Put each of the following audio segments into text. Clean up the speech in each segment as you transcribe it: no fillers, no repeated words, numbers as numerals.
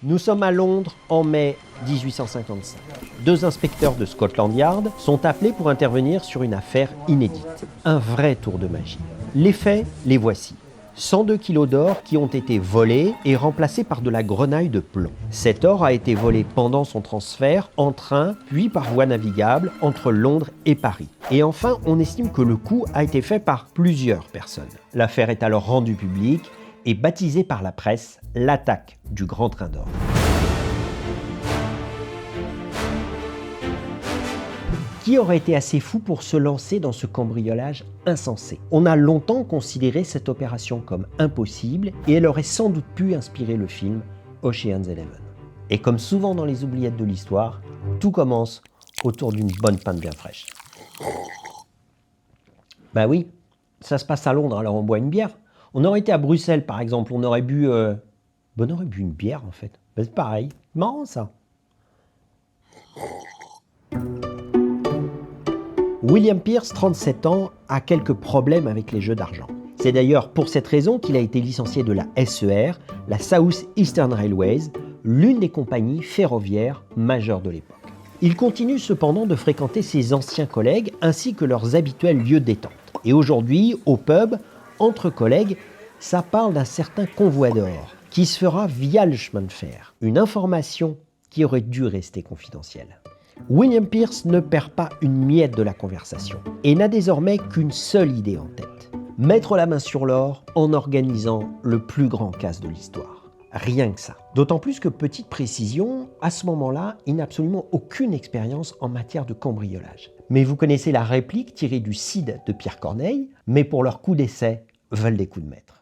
Nous sommes à Londres en mai 1855. Deux inspecteurs de Scotland Yard sont appelés pour intervenir sur une affaire inédite. Un vrai tour de magie. Les faits, les voici. 102 kilos d'or qui ont été volés et remplacés par de la grenaille de plomb. Cet or a été volé pendant son transfert en train, puis par voie navigable entre Londres et Paris. Et enfin, on estime que le coup a été fait par plusieurs personnes. L'affaire est alors rendue publique et baptisée par la presse l'attaque du Grand Train d'Or. Qui aurait été assez fou pour se lancer dans ce cambriolage insensé? On a longtemps considéré cette opération comme impossible et elle aurait sans doute pu inspirer le film Ocean's 11. Et comme souvent dans les oubliettes de l'histoire, tout commence autour d'une bonne pinte bien fraîche. Bah oui, ça se passe à Londres, alors on boit une bière. On aurait été à Bruxelles par exemple, on aurait bu une bière en fait. Bah, c'est pareil, marrant ça. William Pierce, 37 ans, a quelques problèmes avec les jeux d'argent. C'est d'ailleurs pour cette raison qu'il a été licencié de la SER, la South Eastern Railways, l'une des compagnies ferroviaires majeures de l'époque. Il continue cependant de fréquenter ses anciens collègues ainsi que leurs habituels lieux de détente. Et aujourd'hui, au pub, entre collègues, ça parle d'un certain convoi d'or qui se fera via le chemin de fer. Une information qui aurait dû rester confidentielle. William Pierce ne perd pas une miette de la conversation et n'a désormais qu'une seule idée en tête. Mettre la main sur l'or en organisant le plus grand casse de l'histoire. Rien que ça. D'autant plus que, petite précision, à ce moment-là, il n'a absolument aucune expérience en matière de cambriolage. Mais vous connaissez la réplique tirée du Cid de Pierre Corneille, mais pour leur coup d'essai, veulent des coups de maître.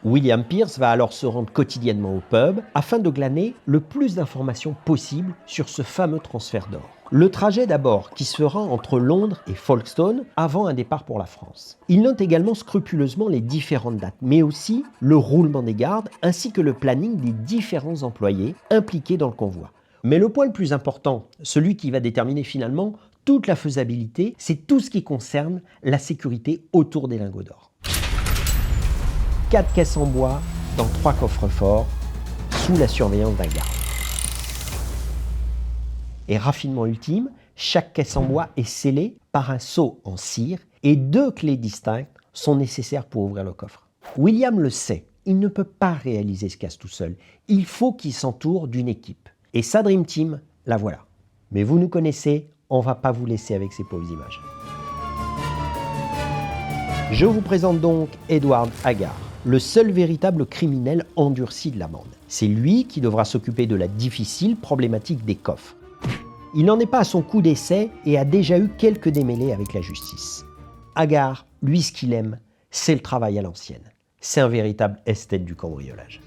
William Pierce va alors se rendre quotidiennement au pub afin de glaner le plus d'informations possible sur ce fameux transfert d'or. Le trajet d'abord qui se fera entre Londres et Folkestone avant un départ pour la France. Il note également scrupuleusement les différentes dates, mais aussi le roulement des gardes ainsi que le planning des différents employés impliqués dans le convoi. Mais le point le plus important, celui qui va déterminer finalement toute la faisabilité, c'est tout ce qui concerne la sécurité autour des lingots d'or. 4 caisses en bois dans 3 coffres forts sous la surveillance d'un garde. Et raffinement ultime, chaque caisse en bois est scellée par un sceau en cire et 2 clés distinctes sont nécessaires pour ouvrir le coffre. William le sait, il ne peut pas réaliser ce casse tout seul. Il faut qu'il s'entoure d'une équipe. Et sa Dream Team, la voilà. Mais vous nous connaissez, on ne va pas vous laisser avec ces pauvres images. Je vous présente donc Edward Haggard, le seul véritable criminel endurci de la bande. C'est lui qui devra s'occuper de la difficile problématique des coffres. Il n'en est pas à son coup d'essai et a déjà eu quelques démêlés avec la justice. Haggard, lui, ce qu'il aime, c'est le travail à l'ancienne. C'est un véritable esthète du cambriolage.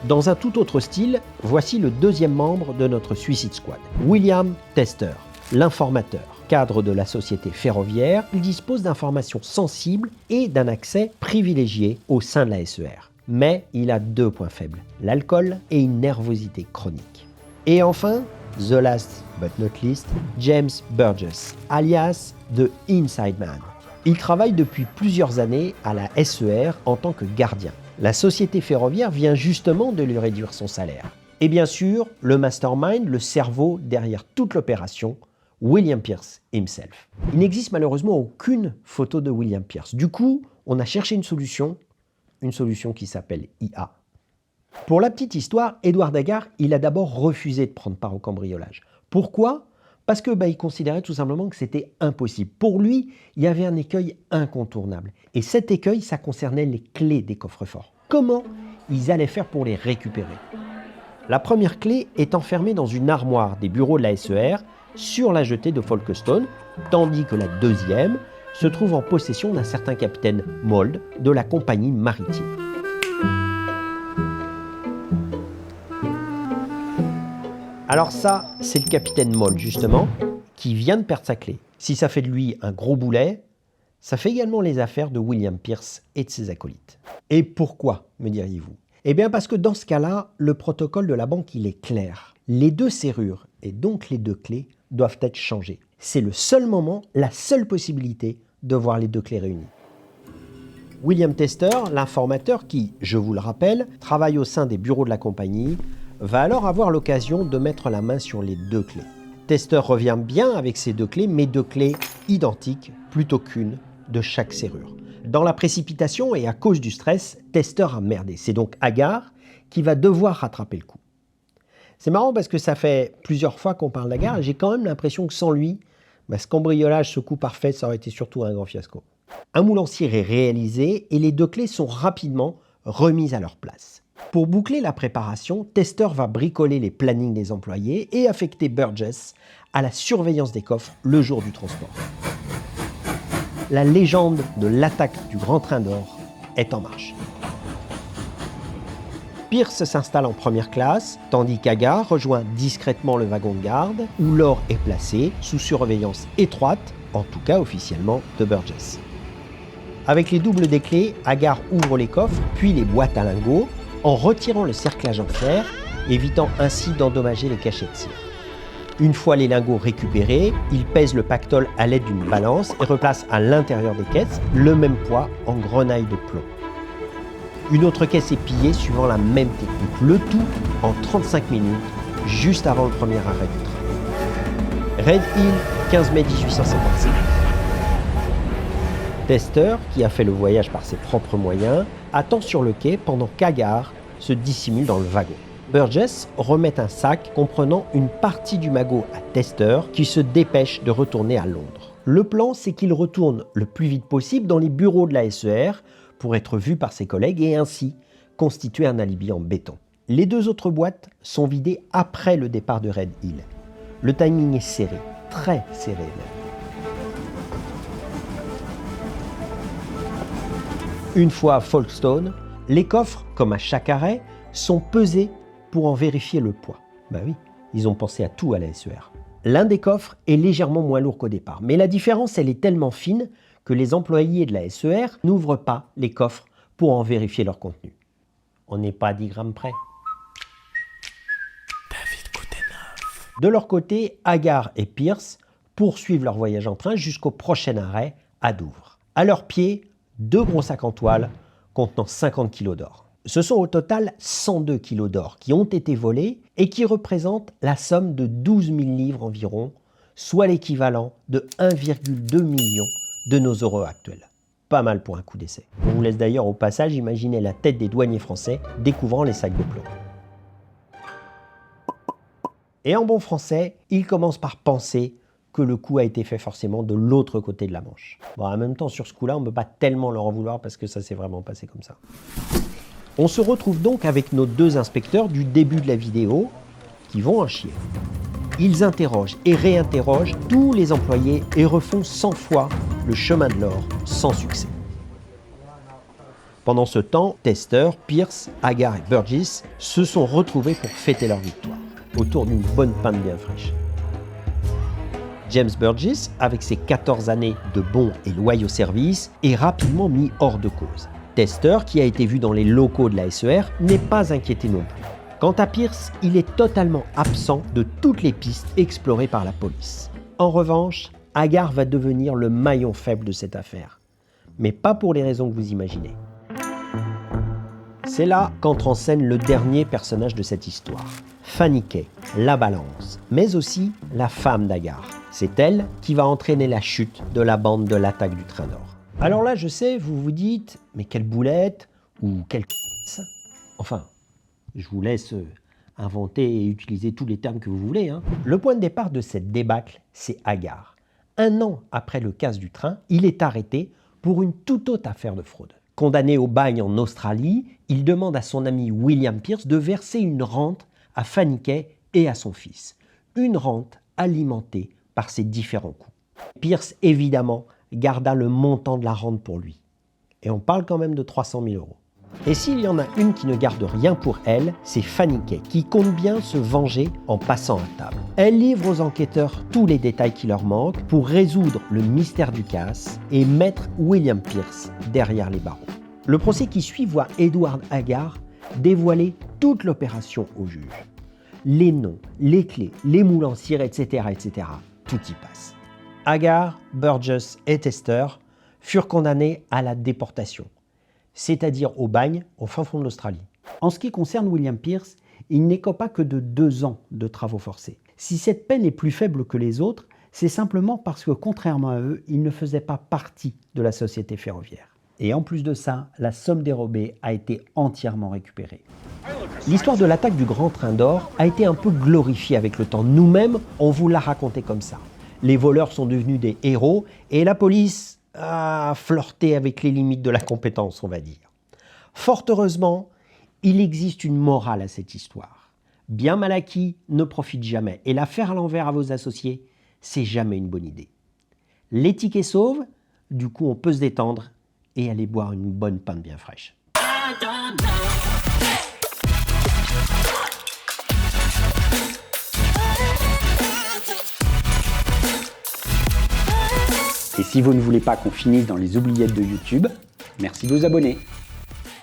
Dans un tout autre style, voici le deuxième membre de notre Suicide Squad, William Tester, l'informateur. Cadre de la société ferroviaire, il dispose d'informations sensibles et d'un accès privilégié au sein de la SER. Mais il a 2 points faibles, l'alcool et une nervosité chronique. Et enfin, the last but not least, James Burgess, alias The Inside Man. Il travaille depuis plusieurs années à la SER en tant que gardien. La société ferroviaire vient justement de lui réduire son salaire. Et bien sûr, le mastermind, le cerveau derrière toute l'opération, William Pierce himself. Il n'existe malheureusement aucune photo de William Pierce. Du coup, on a cherché une solution qui s'appelle IA. Pour la petite histoire, Edward Haggard, il a d'abord refusé de prendre part au cambriolage. Pourquoi ? Parce que il considérait tout simplement que c'était impossible. Pour lui, il y avait un écueil incontournable. Et cet écueil, ça concernait les clés des coffres-forts. Comment ils allaient faire pour les récupérer ? La première clé est enfermée dans une armoire des bureaux de la SER sur la jetée de Folkestone, tandis que la deuxième se trouve en possession d'un certain capitaine Mold de la compagnie maritime. Alors ça, c'est le capitaine Mold, justement, qui vient de perdre sa clé. Si ça fait de lui un gros boulet, ça fait également les affaires de William Pierce et de ses acolytes. Et pourquoi, me diriez-vous ? Eh bien parce que dans ce cas-là, le protocole de la banque, il est clair. Les 2 serrures, et donc les 2 clés, doivent être changées. C'est le seul moment, la seule possibilité de voir les 2 clés réunies. William Tester, l'informateur qui, je vous le rappelle, travaille au sein des bureaux de la compagnie, va alors avoir l'occasion de mettre la main sur les deux clés. Tester revient bien avec ces deux clés, mais deux clés identiques plutôt qu'une de chaque serrure. Dans la précipitation et à cause du stress, Tester a merdé. C'est donc Agar qui va devoir rattraper le coup. C'est marrant parce que ça fait plusieurs fois qu'on parle d'Agar et j'ai quand même l'impression que sans lui, ce cambriolage, ce coup parfait, ça aurait été surtout un grand fiasco. Un moule en cire est réalisé et les deux clés sont rapidement remises à leur place. Pour boucler la préparation, Tester va bricoler les plannings des employés et affecter Burgess à la surveillance des coffres le jour du transport. La légende de l'attaque du Grand Train d'Or est en marche. Pierce s'installe en première classe, tandis qu'Agar rejoint discrètement le wagon de garde, où l'or est placé sous surveillance étroite, en tout cas officiellement, de Burgess. Avec les doubles des clés, Agar ouvre les coffres, puis les boîtes à lingots, en retirant le cerclage en fer, évitant ainsi d'endommager les cachets de cire. Une fois les lingots récupérés, il pèse le pactole à l'aide d'une balance et replace à l'intérieur des caisses le même poids en grenaille de plomb. Une autre caisse est pillée suivant la même technique, le tout en 35 minutes, juste avant le premier arrêt du train. Red Hill, 15 mai 1855. Tester, qui a fait le voyage par ses propres moyens, attend sur le quai pendant qu'Agar se dissimule dans le wagon. Burgess remet un sac comprenant une partie du magot à Tester qui se dépêche de retourner à Londres. Le plan, c'est qu'il retourne le plus vite possible dans les bureaux de la SER pour être vu par ses collègues et ainsi constituer un alibi en béton. Les deux autres boîtes sont vidées après le départ de Red Hill. Le timing est serré, très serré même. Une fois à Folkestone, les coffres, comme à chaque arrêt, sont pesés pour en vérifier le poids. Oui, ils ont pensé à tout à la SER. L'un des coffres est légèrement moins lourd qu'au départ, mais la différence, elle est tellement fine que les employés de la SER n'ouvrent pas les coffres pour en vérifier leur contenu. On n'est pas à 10 grammes près. De leur côté, Agar et Pierce poursuivent leur voyage en train jusqu'au prochain arrêt à Douvres. À leurs pieds, 2 gros sacs en toile contenant 50 kg d'or. Ce sont au total 102 kg d'or qui ont été volés et qui représentent la somme de 12 000 livres environ, soit l'équivalent de 1,2 million de nos euros actuels. Pas mal pour un coup d'essai. On vous laisse d'ailleurs au passage imaginer la tête des douaniers français découvrant les sacs de plomb. Et en bon français, ils commencent par penser que le coup a été fait forcément de l'autre côté de la Manche. En même temps, sur ce coup-là, on ne peut pas tellement leur en vouloir parce que ça s'est vraiment passé comme ça. On se retrouve donc avec nos deux inspecteurs du début de la vidéo qui vont en chier. Ils interrogent et réinterrogent tous les employés et refont 100 fois le chemin de l'or sans succès. Pendant ce temps, Tester, Pierce, Agar et Burgess se sont retrouvés pour fêter leur victoire, autour d'une bonne pinte bien fraîche. James Burgess, avec ses 14 années de bons et loyaux services, est rapidement mis hors de cause. Tester, qui a été vu dans les locaux de la SER, n'est pas inquiété non plus. Quant à Pierce, il est totalement absent de toutes les pistes explorées par la police. En revanche, Agar va devenir le maillon faible de cette affaire. Mais pas pour les raisons que vous imaginez. C'est là qu'entre en scène le dernier personnage de cette histoire. Fanny Kay, la balance, mais aussi la femme d'Agar. C'est elle qui va entraîner la chute de la bande de l'attaque du train d'or. Alors là, je sais, vous vous dites, mais quelle boulette ou quelle c***. Enfin, je vous laisse inventer et utiliser tous les termes que vous voulez. Le point de départ de cette débâcle, c'est Agar. 1 an après le casse du train, il est arrêté pour une toute autre affaire de fraude. Condamné au bagne en Australie, il demande à son ami William Pierce de verser une rente à Fanny Kay et à son fils. Une rente alimentée par ses différents coups. Pierce, évidemment, garda le montant de la rente pour lui. Et on parle quand même de 300 000 €. Et s'il y en a une qui ne garde rien pour elle, c'est Fanny Kay, qui compte bien se venger en passant à table. Elle livre aux enquêteurs tous les détails qui leur manquent pour résoudre le mystère du casse et mettre William Pierce derrière les barreaux. Le procès qui suit voit Edward Agar dévoiler toute l'opération au juge. Les noms, les clés, les moules en cire, etc., etc. Tout y passe. Agar, Burgess et Tester furent condamnés à la déportation, c'est-à-dire au bagne au fin fond de l'Australie. En ce qui concerne William Pierce, il n'écopa que de 2 ans de travaux forcés. Si cette peine est plus faible que les autres, c'est simplement parce que, contrairement à eux, il ne faisait pas partie de la société ferroviaire. Et en plus de ça, la somme dérobée a été entièrement récupérée. L'histoire de l'attaque du Grand Train d'Or a été un peu glorifiée avec le temps. Nous-mêmes, on vous l'a raconté comme ça. Les voleurs sont devenus des héros et la police a flirté avec les limites de la compétence, on va dire. Fort heureusement, il existe une morale à cette histoire. Bien mal acquis ne profite jamais et la faire à l'envers à vos associés, c'est jamais une bonne idée. L'éthique est sauve, du coup on peut se détendre et aller boire une bonne pinte bien fraîche. Et si vous ne voulez pas qu'on finisse dans les oubliettes de YouTube, merci de vous abonner.